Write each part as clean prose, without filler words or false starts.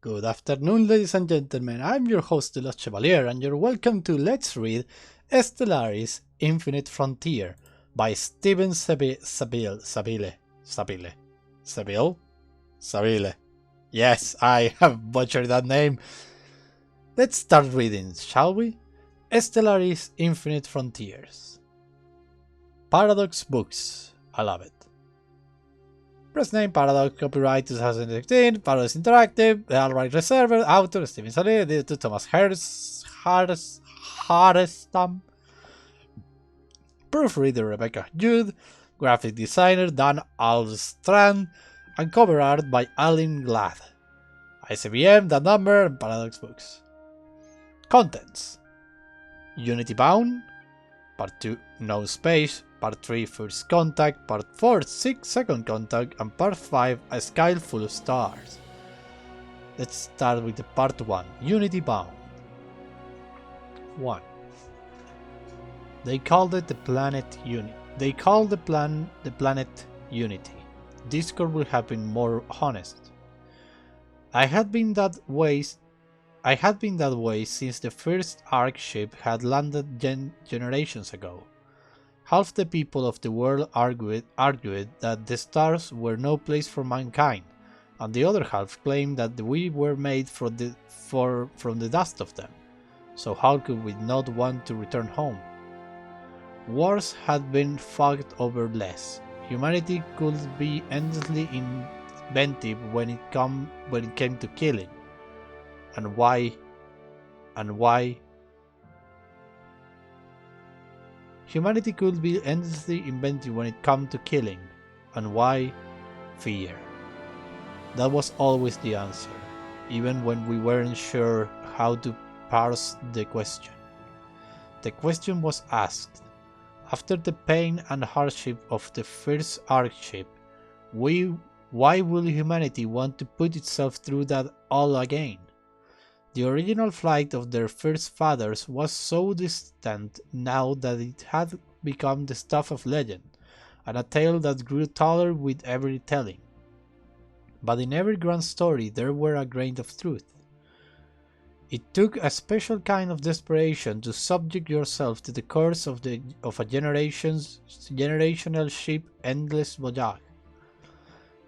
Good afternoon, ladies and gentlemen. I'm your host, the Lost Chevalier, and you're welcome to Let's Read Stellaris Infinite Frontier by Steven Sabile. Yes, I have butchered that name. Let's start reading, shall we? Stellaris Infinite Frontiers. Paradox Books. I love it. Press name, Paradox, copyright 2016, Paradox Interactive, all right reserved, author Steven Saleh, editor Thomas Harestam, proofreader Rebecca Jude, graphic designer Dan Alstrand, and cover art by Alan Glad. ICBM, that number, and Paradox Books. Contents: Unity Bound, Part 2, No Space, Part 3, First Contact, Part 4, Second Contact, and Part 5, A Sky Full of Stars. Let's start with the Part 1, Unity Bound. 1. They called it the planet Unity. They called the planet Unity. Discord would have been more honest. I had been that way since the first Ark ship had landed generations ago. Half the people of the world argued that the stars were no place for mankind, and the other half claimed that we were made from the dust of them. So how could we not want to return home? Wars had been fought over less. Humanity could be endlessly inventive when it came to killing. And why? Humanity could be endlessly inventive when it came to killing. And why? Fear. That was always the answer, even when we weren't sure how to parse the question. The question was asked: after the pain and hardship of the first Ark ship, why will humanity want to put itself through that all again? The original flight of their first fathers was so distant now that it had become the stuff of legend, and a tale that grew taller with every telling. But in every grand story there were a grain of truth. It took a special kind of desperation to subject yourself to the curse of a generational ship endless voyage.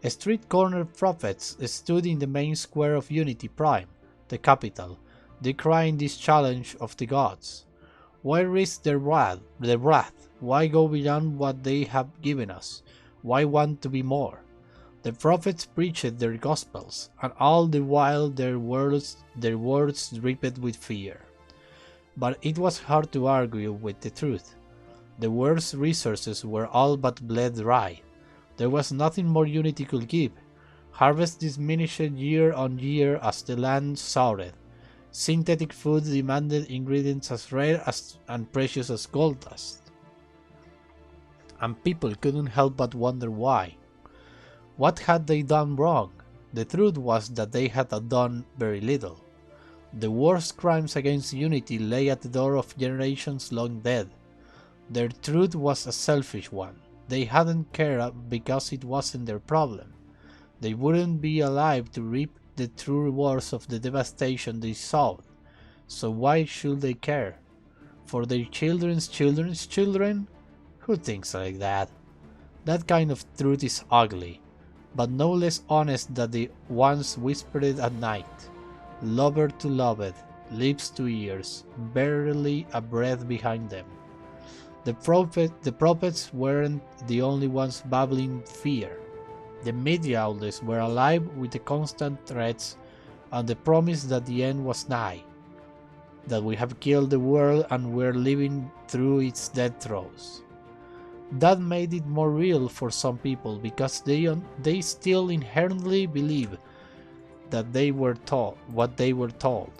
Street corner prophets stood in the main square of Unity Prime, the capital, decrying this challenge of the gods. Why risk their wrath? Why go beyond what they have given us? Why want to be more? The prophets preached their gospels, and all the while their words dripped with fear. But it was hard to argue with the truth. The world's resources were all but bled dry. There was nothing more Unity could give. Harvest diminished year on year as the land soured. Synthetic food demanded ingredients as rare and precious as gold dust. And people couldn't help but wonder why. What had they done wrong? The truth was that they had done very little. The worst crimes against Unity lay at the door of generations long dead. Their truth was a selfish one. They hadn't cared because it wasn't their problem. They wouldn't be alive to reap the true rewards of the devastation they sowed. So why should they care? For their children's children's children? Who thinks like that? That kind of truth is ugly, but no less honest than the ones whispered at night. Lover to loved, lips to ears, barely a breath behind them. The prophets weren't the only ones babbling fear. The media outlets were alive with the constant threats and the promise that the end was nigh, that we have killed the world and were living through its death throes. That made it more real for some people because they still inherently believe that they were told what they were told.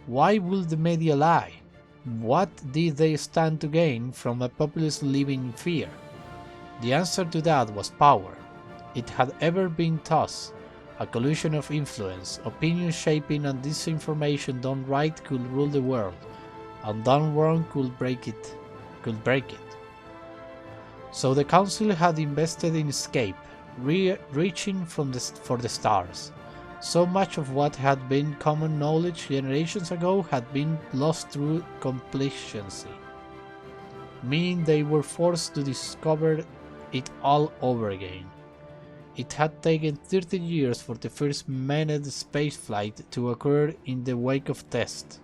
Why would the media lie? What did they stand to gain from a populace living in fear? The answer to that was power. It had ever been thus: a collusion of influence, opinion shaping and disinformation done right could rule the world, and done wrong could break it. So the council had invested in escape, reaching for the stars. So much of what had been common knowledge generations ago had been lost through complacency, meaning they were forced to discover it all over again. It had taken 30 years for the first manned spaceflight to occur in the wake of tests,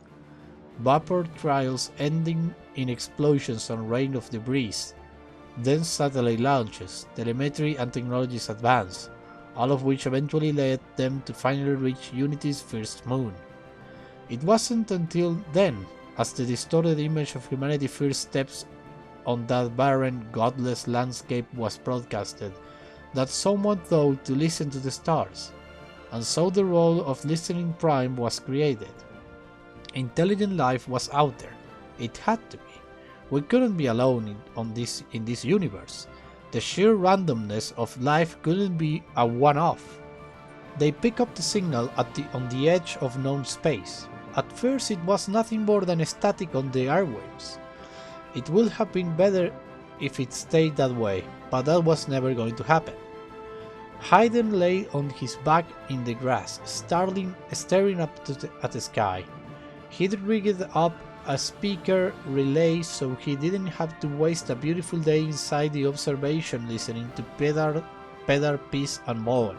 vapor trials ending in explosions and rain of debris, then satellite launches, telemetry and technologies advance, all of which eventually led them to finally reach Unity's first moon. It wasn't until then, as the distorted image of humanity's first steps on that barren, godless landscape was broadcasted, that someone thought to listen to the stars, and so the role of listening prime was created. Intelligent life was out there. It had to be. We couldn't be alone in this universe. The sheer randomness of life couldn't be a one-off. They pick up the signal on the edge of known space. At first it was nothing more than static on the airwaves. It would have been better if it stayed that way, but that was never going to happen. Hayden lay on his back in the grass, staring up at the sky. He'd rigged up a speaker relay so he didn't have to waste a beautiful day inside the observation listening to Pedar, Peace and Moen.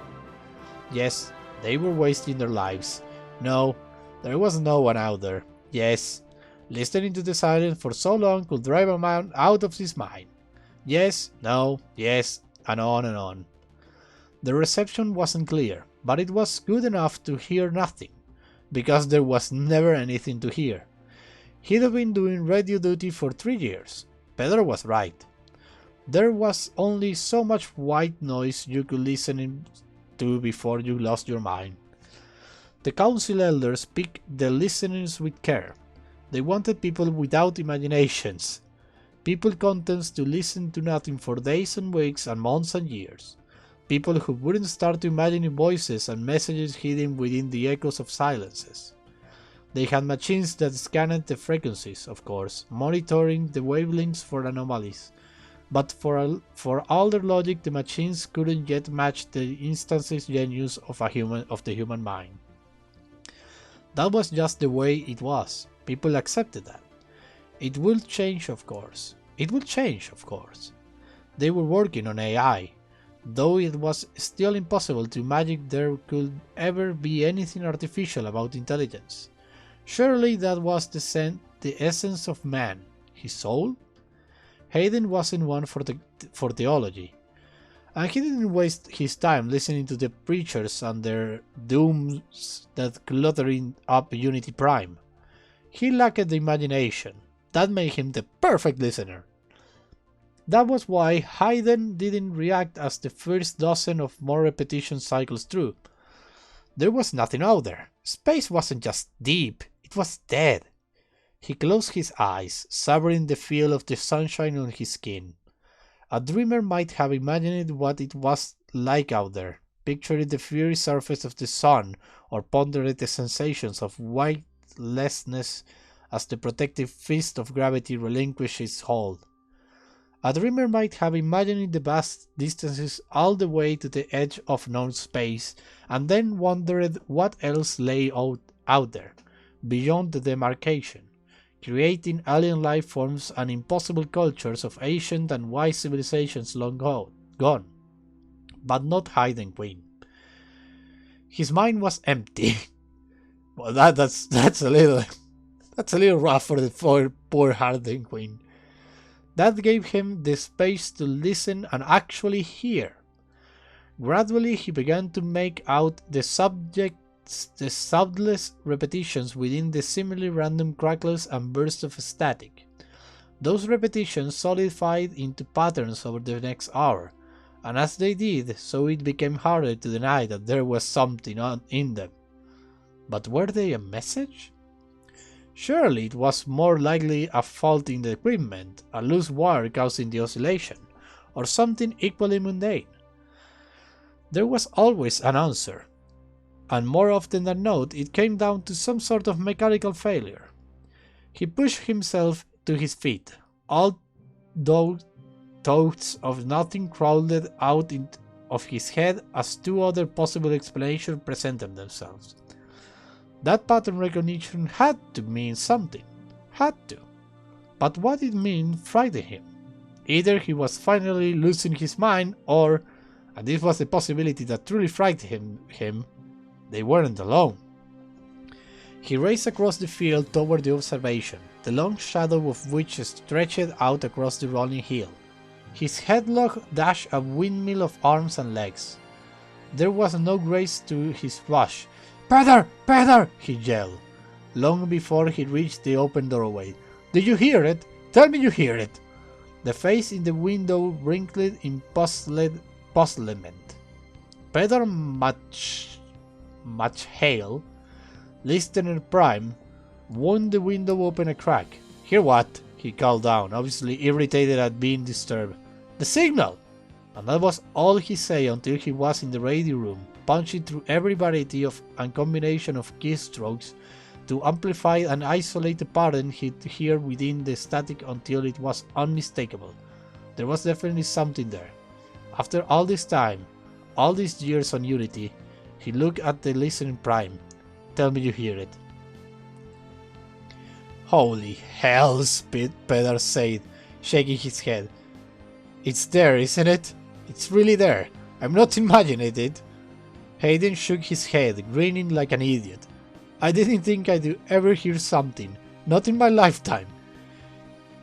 Yes, they were wasting their lives. No, there was no one out there. Yes, listening to the silence for so long could drive a man out of his mind. Yes, no, yes, and on and on. The reception wasn't clear, but it was good enough to hear nothing, because there was never anything to hear. He'd have been doing radio duty for 3 years. Pedro was right. There was only so much white noise you could listen to before you lost your mind. The council elders picked the listeners with care. They wanted people without imaginations, people content to listen to nothing for days and weeks and months and years, people who wouldn't start imagining voices and messages hidden within the echoes of silences. They had machines that scanned the frequencies, of course, monitoring the wavelengths for anomalies, but for all their logic the machines couldn't yet match the instantaneous genius of the human mind. That was just the way it was. People accepted that. It will change, of course. It will change, of course. They were working on AI, though it was still impossible to imagine there could ever be anything artificial about intelligence. Surely that was the essence of man, his soul? Hayden wasn't one for theology, and he didn't waste his time listening to the preachers and their dooms that cluttering up Unity Prime. He lacked the imagination. That made him the perfect listener. That was why Hayden didn't react as the first dozen of more repetition cycles through. There was nothing out there. Space wasn't just deep, it was dead. He closed his eyes, savoring the feel of the sunshine on his skin. A dreamer might have imagined what it was like out there, picturing the fiery surface of the sun, or pondered the sensations of weightlessness as the protective fist of gravity relinquished its hold. A dreamer might have imagined the vast distances all the way to the edge of known space, and then wondered what else lay out there, beyond the demarcation, creating alien life forms and impossible cultures of ancient and wise civilizations long gone, but not Hayden Quinn. His mind was empty. Well, that's a little rough for the poor Hayden Quinn. That gave him the space to listen and actually hear. Gradually he began to make out the subtlest repetitions within the seemingly random crackles and bursts of static. Those repetitions solidified into patterns over the next hour, and as they did, so it became harder to deny that there was something in them. But were they a message? Surely it was more likely a fault in the equipment, a loose wire causing the oscillation, or something equally mundane. There was always an answer, and more often than not it came down to some sort of mechanical failure. He pushed himself to his feet. All those thoughts of nothing crowded out of his head as two other possible explanations presented themselves. That pattern recognition had to mean something. Had to. But what it meant frightened him. Either he was finally losing his mind, or, and this was the possibility that truly frightened him, they weren't alone. He raced across the field toward the observation, the long shadow of which stretched out across the rolling hill. His headlock dashed a windmill of arms and legs. There was no grace to his rush. "Peter! Peter!" he yelled, long before he reached the open doorway. "Do you hear it? Tell me you hear it!" The face in the window wrinkled in puzzlement. Peter Hale, Listener Prime, wound the window open a crack. "Hear what?" he called down, obviously irritated at being disturbed. "The signal!" And that was all he said until he was in the radio room, punching through every variety of and combination of keystrokes to amplify and isolate the pattern he'd hear within the static until it was unmistakable. There was definitely something there. After all this time, all these years on Unity, he looked at the listening Prime. "Tell me you hear it." "Holy hell, Peter said, shaking his head. "It's there, isn't it? It's really there. I'm not imagining it." Hayden shook his head, grinning like an idiot. "I didn't think I'd ever hear something. Not in my lifetime."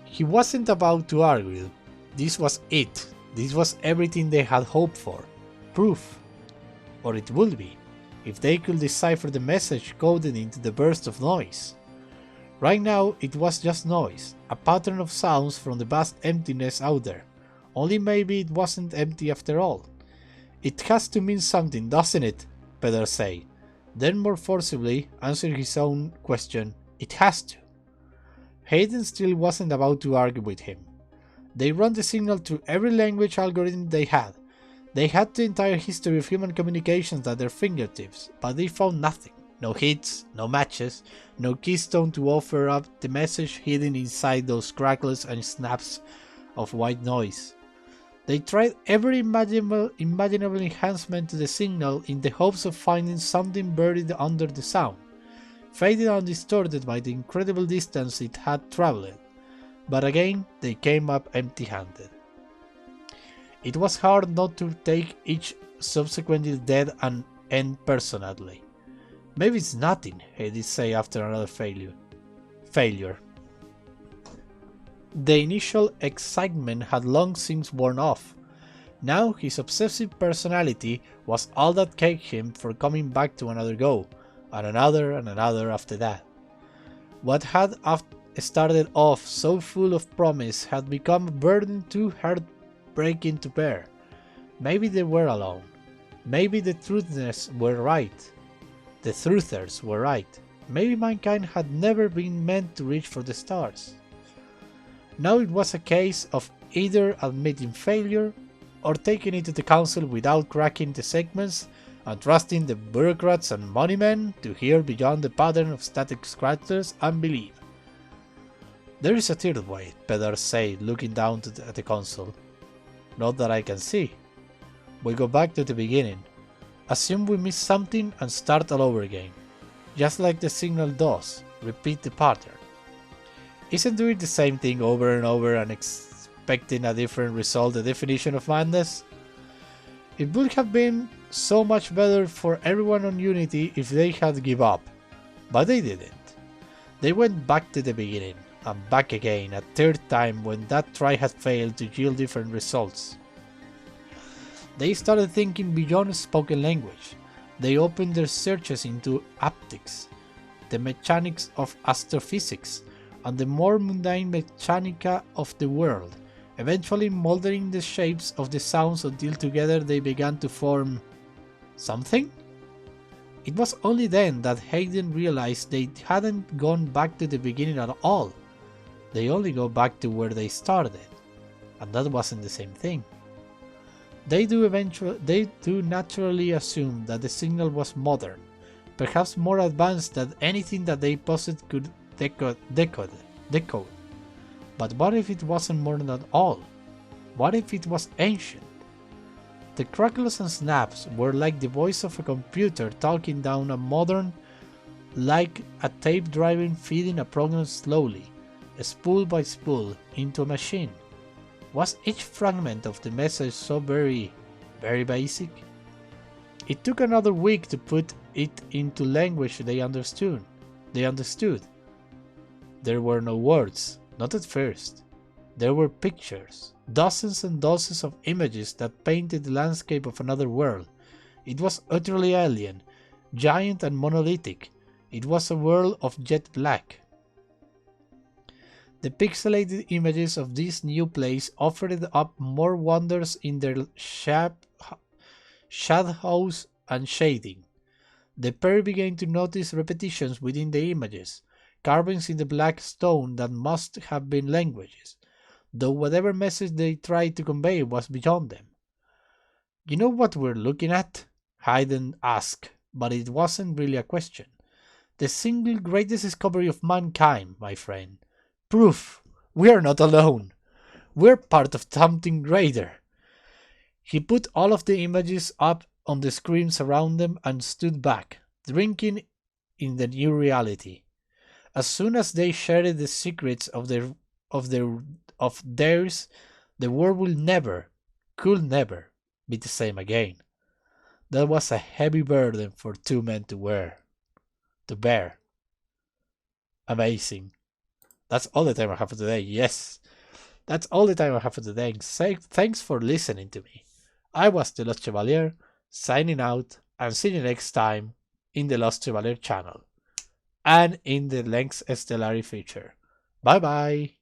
He wasn't about to argue. This was it. This was everything they had hoped for. Proof. Or it would be, if they could decipher the message coded into the burst of noise. Right now, it was just noise, a pattern of sounds from the vast emptiness out there. Only maybe it wasn't empty after all. "It has to mean something, doesn't it?" Peter said. Then more forcibly answered his own question. "It has to." Hayden still wasn't about to argue with him. They ran the signal through every language algorithm they had. They had the entire history of human communications at their fingertips, but they found nothing. No hits, no matches, no keystone to offer up the message hidden inside those crackles and snaps of white noise. They tried every imaginable enhancement to the signal in the hopes of finding something buried under the sound, faded and distorted by the incredible distance it had traveled, but again they came up empty-handed. It was hard not to take each subsequently dead end personally. "Maybe it's nothing," he did say after another failure. The initial excitement had long since worn off. Now his obsessive personality was all that kept him from coming back to another go, and another after that. What had started off so full of promise had become a burden too heartbreaking to bear. Maybe they were alone. Maybe the truthers were right. Maybe mankind had never been meant to reach for the stars. Now it was a case of either admitting failure or taking it to the council without cracking the segments and trusting the bureaucrats and money men to hear beyond the pattern of static scratchers and believe. "There is a third way," Peter said, looking down at the console. "Not that I can see. We go back to the beginning. Assume we missed something and start all over again. Just like the signal does. Repeat the pattern. Isn't doing the same thing over and over and expecting a different result the definition of madness? It would have been so much better for everyone on Unity if they had given up. But they didn't. They went back to the beginning, and back again a third time when that try had failed to yield different results. They started thinking beyond spoken language. They opened their searches into haptics, the mechanics of astrophysics, and the more mundane mechanica of the world, eventually moldering the shapes of the sounds until together they began to form something? It was only then that Hayden realized they hadn't gone back to the beginning at all. They only go back to where they started, and that wasn't the same thing. They do naturally assume that the signal was modern, perhaps more advanced than anything that they possessed could decode. But what if it wasn't modern at all? What if it was ancient? The crackles and snaps were like the voice of a computer talking down a modern, like a tape drive feeding a program slowly, spool by spool, into a machine. Was each fragment of the message so very basic? It took another week to put it into language they understood. There were no words, not at first. There were pictures, dozens and dozens of images that painted the landscape of another world. It was utterly alien, giant and monolithic. It was a world of jet black. The pixelated images of this new place offered up more wonders in their shadows and shading. The pair began to notice repetitions within the images, carvings in the black stone that must have been languages, though whatever message they tried to convey was beyond them. "You know what we're looking at?" Hayden asked, but it wasn't really a question. "The single greatest discovery of mankind, my friend. Proof we are not alone. We're part of something greater." He put all of the images up on the screens around them and stood back, drinking in the new reality. As soon as they shared the secrets of theirs, the world could never be the same again. That was a heavy burden for two men to bear. Amazing. That's all the time I have for today. Yes, that's all the time I have for today. Thanks for listening to me. I was the Lost Chevalier, signing out, and see you next time in the Lost Chevalier channel and in the next Stellaris feature. Bye bye.